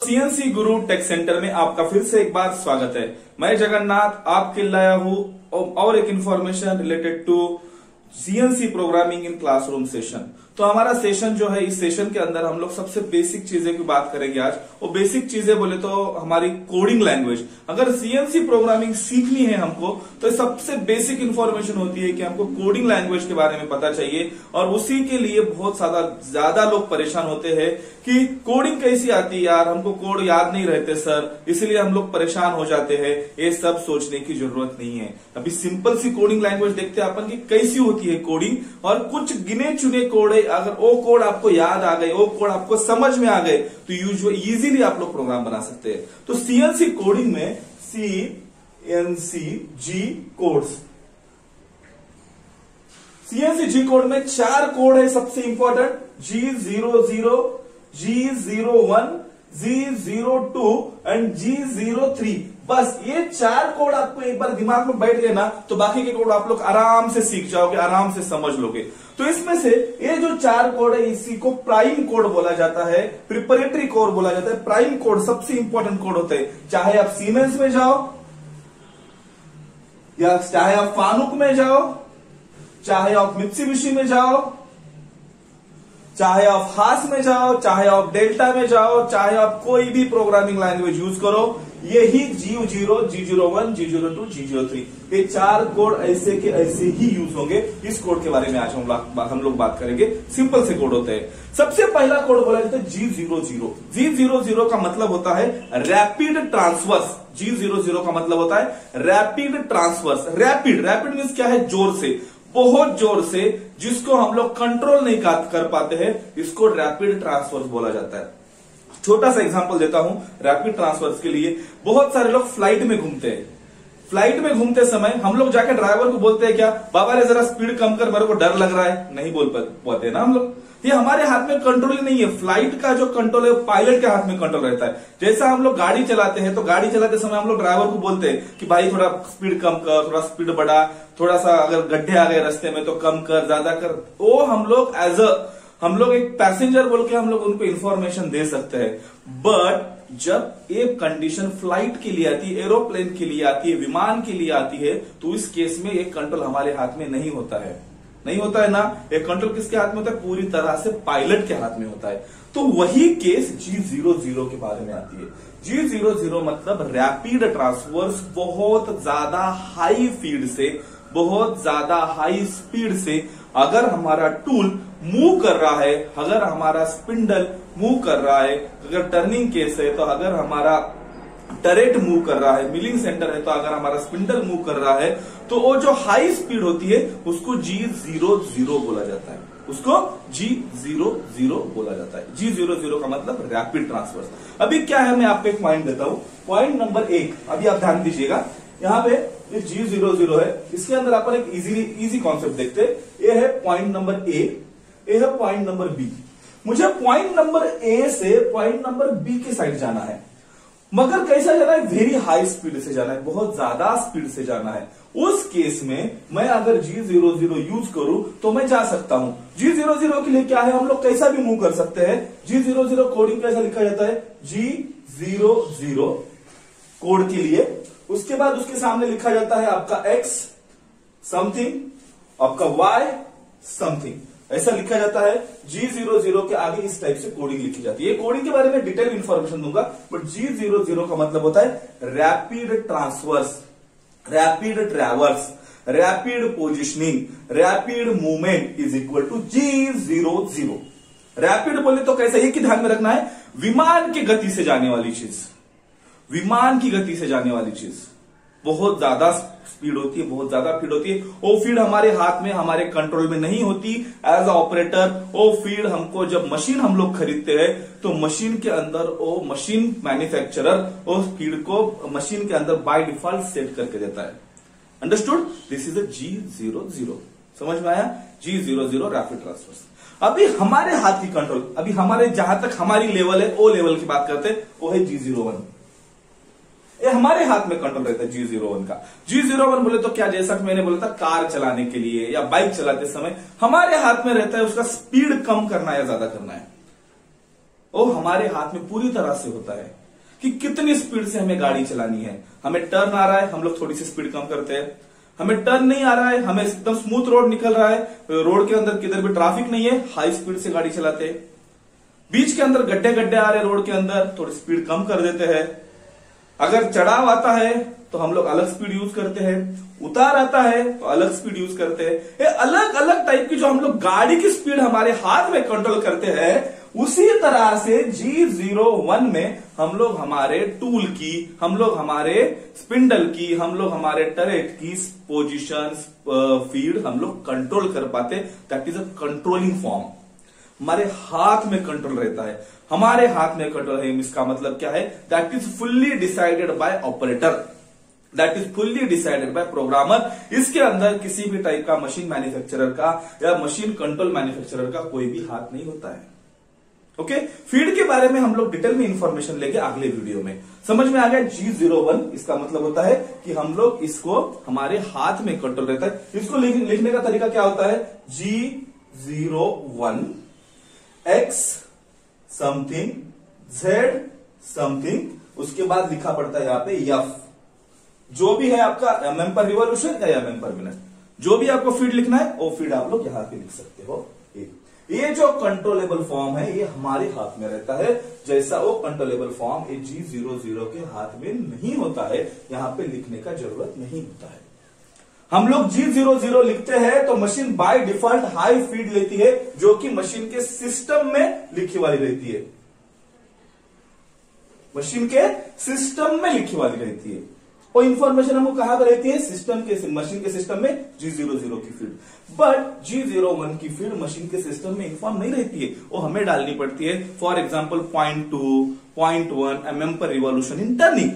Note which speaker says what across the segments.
Speaker 1: CNC गुरु take centre में आपका फिर से एक बार स्वागत है। मैं जगन्नाथ आपके लाया हूं और एक information related to CNC programming in classroom session. तो हमारा सेशन जो है, इस सेशन के अंदर हम लोग सबसे बेसिक चीजें की बात करेंगे आज। और बेसिक चीजें बोले तो हमारी कोडिंग लैंग्वेज। अगर सीएनसी प्रोग्रामिंग सीखनी है हमको तो सबसे बेसिक इंफॉर्मेशन होती है कि हमको कोडिंग लैंग्वेज के बारे में पता चाहिए। और उसी के लिए बहुत ज्यादा लोग परेशान होते हैं कि कोडिंग कैसी आती है यार, हमको कोड याद नहीं रहते सर, इसलिए हम लोग परेशान हो जाते हैं। ये सब सोचने की जरूरत नहीं है। अभी सिंपल सी कोडिंग लैंग्वेज देखते हैं अपन की कैसी होती है कोडिंग, और कुछ गिने चुने कोड है। अगर वो कोड आपको याद आ गए, वो कोड आपको समझ में आ गए तो इजीली आप लोग प्रोग्राम बना सकते हैं। तो सीएनसी कोडिंग में सीएनसी जी कोड्स, सीएनसी जी कोड में 4 कोड है सबसे important, G00, G01, G02 and G03। बस ये 4 कोड आपको एक बार दिमाग में बैठ गए ना तो बाकी के कोड आप लोग आराम से सीख जाओगे, आराम से समझ लोगे। तो इसमें से ये जो 4 कोड है इसी को प्राइम कोड बोला जाता है, प्रिपरेटरी कोड बोला जाता है। प्राइम कोड सबसे इंपॉर्टेंट कोड होते हैं। चाहे आप सीमेंस में जाओ, या चाहे आप फानुक में जाओ, चाहे आप मित्सुबिशी में जाओ, चाहे आप हास में जाओ, चाहे आप डेल्टा में जाओ, चाहे आप कोई भी प्रोग्रामिंग लैंग्वेज यूज करो, यही G0, G01, G02, G03 ये 4 कोड ऐसे के ऐसे ही यूज होंगे। इस कोड के बारे में आज हम लोग बात करेंगे। सिंपल से कोड होते हैं। सबसे पहला कोड बोला जाता है G00। G00 का मतलब होता है रैपिड ट्रांसवर्स। G00 का मतलब होता है रैपिड ट्रांसवर्स। रैपिड मीन्स क्या है? जोर से, बहुत जोर से, जिसको हम लोग कंट्रोल नहीं कर पाते हैं, इसको रैपिड ट्रांसफर्स बोला जाता है। छोटा सा एग्जांपल देता हूं रैपिड ट्रांसफर्स के लिए। बहुत सारे लोग फ्लाइट में घूमते हैं। फ्लाइट में घूमते समय हम लोग जाकर ड्राइवर को बोलते हैं क्या, बाबा रे जरा स्पीड कम कर, मेरे को डर लग रहा है। नहीं बोल पाते ना हम लोग। ये हमारे हाथ में कंट्रोल ही नहीं है। फ्लाइट का जो कंट्रोल है पायलट के हाथ में कंट्रोल रहता है। जैसा हम लोग गाड़ी चलाते हैं तो गाड़ी चलाते समय हम लोग ड्राइवर को बोलते हैं कि भाई थोड़ा स्पीड कम कर, थोड़ा स्पीड बढ़ा, थोड़ा सा अगर गड्ढे आ गए रास्ते में तो कम कर, ज्यादा कर। वो हम लोग एक पैसेंजर बोल के हम लोग उनको इंफॉर्मेशन दे सकते हैं। बट जब एक कंडीशन फ्लाइट के लिए आती है, एरोप्लेन के लिए आती है, विमान के लिए आती है, तो इस केस में एक कंट्रोल हमारे हाथ में नहीं होता है। नहीं होता है ना। एक कंट्रोल किसके हाथ में होता है? पूरी तरह से पायलट के हाथ में होता है। तो वही केस G00 के बारे में आती है। G00 मतलब रैपिड ट्रांसवर्स। बहुत ज्यादा हाई फीड से, बहुत ज्यादा हाई स्पीड से अगर हमारा टूल मूव कर रहा है, अगर हमारा स्पिंडल मूव कर रहा है, अगर टर्निंग केस है तो अगर हमारा टरेट मूव कर रहा है, मिलिंग सेंटर है तो अगर हमारा स्पिंडल मूव कर रहा है, तो वो जो हाई स्पीड होती है उसको G00 बोला जाता है। उसको G00 बोला जाता है। G00 का मतलब रैपिड ट्रांसफर्स। अभी क्या है, मैं आपको एक पॉइंट देता हूं। पॉइंट नंबर 1, अभी आप ध्यान दीजिएगा। यहाँ पे ये G00 है, इसके अंदर अपन एक इजी कॉन्सेप्ट देखते हैं। ये है पॉइंट नंबर A, ये है पॉइंट नंबर B। मुझे पॉइंट नंबर A से पॉइंट नंबर B के साइड जाना है, मगर कैसा जाना है? वेरी हाई स्पीड से जाना है, बहुत ज्यादा स्पीड से जाना है। उस केस में मैं अगर G00 यूज करूं तो मैं जा सकता हूं। G00 के लिए क्या है, हम लोग कैसा भी मूव कर सकते हैं। G00 कोडिंग कैसा लिखा जाता है? G00 कोड के लिए, उसके बाद उसके सामने लिखा जाता है आपका X समथिंग, आपका Y समथिंग, ऐसा लिखा जाता है। G00 के आगे इस टाइप से कोडिंग लिखी जाती है। कोडिंग के बारे में डिटेल इंफॉर्मेशन दूंगा, बट G00 का मतलब होता है rapid transverse, rapid traverse, rapid positioning, rapid movement is equal to G00। Rapid बोले तो कैसे, ये ध्यान में रखना है, विमान की गति से जाने वाली चीज, विमान की गति से जाने वाली चीज बहुत ज्यादा स्पीड होती है, बहुत ज्यादा फीड होती है। वो फीड हमारे हाथ में, हमारे कंट्रोल में नहीं होती। एज अ ऑपरेटर वो फीड हमको, जब मशीन हम लोग खरीदते हैं तो मशीन के अंदर वो मशीन मैन्युफैक्चरर वो फीड को मशीन के अंदर बाय डिफॉल्ट सेट करके देता है। Understood? This is a G00। समझ में आया? G00 rapid transverse. अभी हमारे हाथ की कंट्रोल, अभी हमारे जहां तक हमारी लेवल है वो लेवल की बात करते हैं, वो है G01। ये हमारे हाथ में कंट्रोल रहता है G01 का। G01 बोले तो क्या, जैसा कि मैंने बोला था, कार चलाने के लिए या बाइक चलाते समय हमारे हाथ में रहता है उसका स्पीड कम करना या ज्यादा करना है। वो हमारे हाथ में पूरी तरह से होता है कि कितनी स्पीड से हमें गाड़ी चलानी है। हमें टर्न आ रहा है, हम लोग थोड़ी सी स्पीड कम करते हैं। हमें टर्न नहीं आ रहा है, हमें एकदम स्मूथ रोड निकल रहा है, रोड के अंदर किधर भी ट्रैफिक नहीं है, हाई स्पीड से गाड़ी चलाते हैं। बीच के अंदर गड्ढे गड्ढे आ रहे हैं रोड के अंदर, थोड़ी स्पीड कम कर देते हैं। अगर चढ़ाव आता है तो हम लोग अलग स्पीड यूज करते हैं, उतार आता है तो अलग स्पीड यूज करते हैं। ये अलग अलग टाइप की जो हम लोग गाड़ी की स्पीड हमारे हाथ में कंट्रोल करते हैं, उसी तरह से G01 में हम लोग हमारे टूल की, हम लोग हमारे स्पिंडल की, हम लोग हमारे टरेट की पोजीशन, फीड हम लोग कंट्रोल कर पाते। That is a controlling form. हमारे हाथ में कंट्रोल रहता है, हमारे हाथ में कंट्रोल है। इसका मतलब क्या है? That is fully decided by operator, that is fully decided by programmer. इसके अंदर किसी भी टाइप का मशीन मैन्युफैक्चरर का या मशीन कंट्रोल मैन्युफैक्चरर का कोई भी हाथ नहीं होता है। ओके, फीड के बारे में हम लोग डिटेल में इंफॉर्मेशन लेके अगले वीडियो में। समझ में आ गया? G01 इसका मतलब होता है कि हम लोग इसको हमारे हाथ में कंट्रोल रहता है। इसको लिखने का तरीका क्या होता है? G01 X something Z something, उसके बाद लिखा पड़ता है यहां पे F, जो भी है आपका mm पर रिवॉल्यूशन या mm पर मिनट, जो भी आपको फीड लिखना है वो फीड आप लोग यहां पे लिख सकते हो। ये जो कंट्रोलेबल फॉर्म है ये हमारे हाथ में रहता है, जैसा वो कंट्रोलेबल फॉर्म ये G00 के हाथ में नहीं होता है। यहां पे लिखने का जरूरत नहीं होता है। हम लोग G00 लिखते हैं तो machine by default high feed लेती है, जो कि मशीन के सिस्टम में लिखी वाली रहती है, मशीन के सिस्टम में लिखी वाली रहती है। वो इंफॉर्मेशन हमको कहां पर रहती है? सिस्टम के, मशीन के सिस्टम में G00 की फीड। बट G01 की फीड मशीन के सिस्टम में इंफॉर्म नहीं रहती है, वो हमें डालनी पड़ती है। फॉर एग्जांपल 0.2, 0.1 mm पर revolution in turning.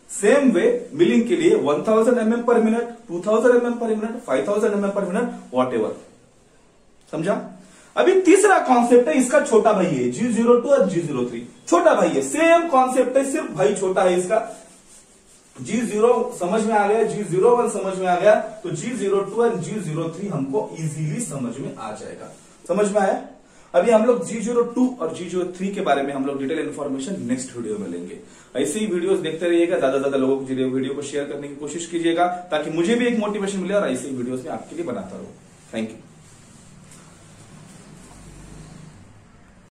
Speaker 1: Same way milling के लिए 1000 mm पर मिनट, 2000 mm पर मिनट, 5000 mm पर मिनट, वॉट एवर। समझा? अभी तीसरा कॉन्सेप्ट है, इसका छोटा भाई है G02 और G03। छोटा भाई है, सेम कॉन्सेप्ट है, सिर्फ भाई छोटा है इसका। G0 समझ में आ गया, G01 समझ में आ गया, तो G02 और G03 हमको इजीली समझ में आ जाएगा। समझ में आया? अभी हम लोग G02 और G03 के बारे में हम लोग डिटेल इन्फॉर्मेशन नेक्स्ट वीडियो में लेंगे। ऐसे ही वीडियोस देखते रहिएगा, ज्यादा ज्यादा लोगों को वीडियो को शेयर करने की कोशिश कीजिएगा, ताकि मुझे भी एक मोटिवेशन मिले और ऐसे ही वीडियोस में आपके लिए बनाता रहूं। Thank you.